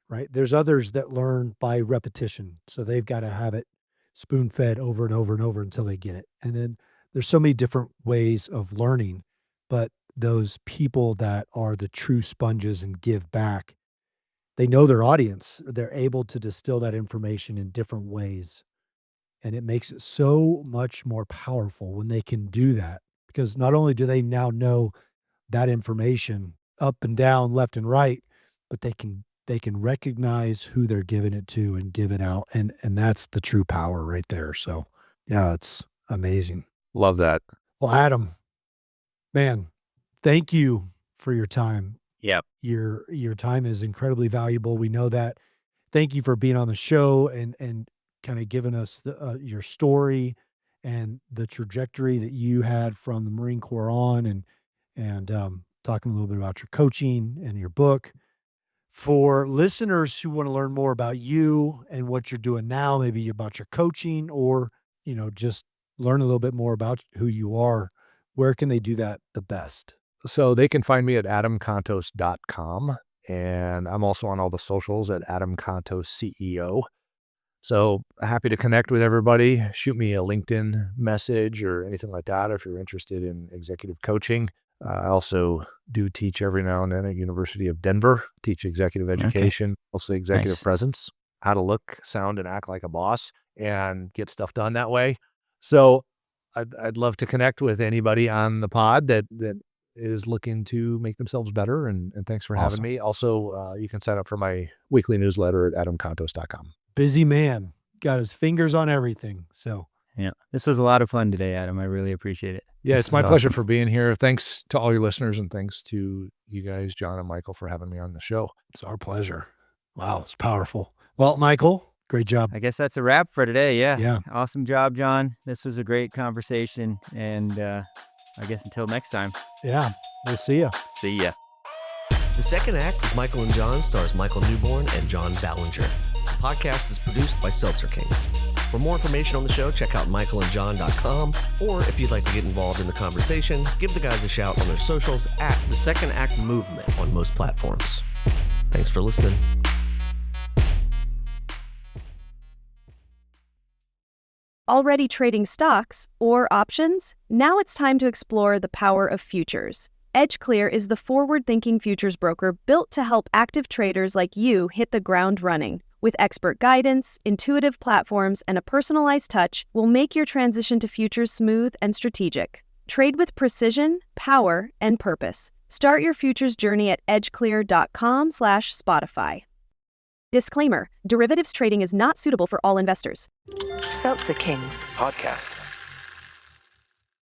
right? There's others that learn by repetition. So they've got to have it spoon-fed over and over and over until they get it. And then there's so many different ways of learning, but those people that are the true sponges and give back, they know their audience. They're able to distill that information in different ways. And it makes it so much more powerful when they can do that, because not only do they now know that information up and down, left and right, but they can recognize who they're giving it to and give it out. And that's the true power right there. So yeah, it's amazing. Love that. Well, Adam, man, thank you for your time. Yep. Your time is incredibly valuable. We know that. Thank you for being on the show and kind of giving us your story and the trajectory that you had from the Marine Corps on, and talking a little bit about your coaching and your book. For listeners who want to learn more about you and what you're doing now, maybe about your coaching, or, just learn a little bit more about who you are, where can they do that the best? So they can find me at adamcontos.com, and I'm also on all the socials at adamcontosceo. So happy to connect with everybody. Shoot me a LinkedIn message or anything like that if you're interested in executive coaching. I also do teach every now and then at University of Denver, teach executive education, mostly executive presence, how to look, sound, and act like a boss and get stuff done that way. So I'd love to connect with anybody on the pod that is looking to make themselves better. And thanks for having me. Also, you can sign up for my weekly newsletter at adamcontos.com. Busy man, got his fingers on everything. So yeah, this was a lot of fun today, Adam. I really appreciate it. Yeah, it's my pleasure for being here. Thanks to all your listeners, and thanks to you guys, John and Michael, for having me on the show. It's our pleasure. Wow, it's powerful. Well, Michael, great job. I guess that's a wrap for today. Yeah. Awesome job, John. This was a great conversation, and I guess until next time. Yeah, we'll see ya. See ya. The Second Act with Michael and John stars Michael Newborn and John Ballinger. The podcast is produced by Seltzer Kings. For more information on the show, check out michaelandjohn.com, or if you'd like to get involved in the conversation, give the guys a shout on their socials at The Second Act Movement on most platforms. Thanks for listening. Already trading stocks or options? Now it's time to explore the power of futures. EdgeClear is the forward-thinking futures broker built to help active traders like you hit the ground running. With expert guidance, intuitive platforms, and a personalized touch, we'll make your transition to futures smooth and strategic. Trade with precision, power, and purpose. Start your futures journey at edgeclear.com/Spotify. Disclaimer: derivatives trading is not suitable for all investors. Seltzer Kings Podcasts.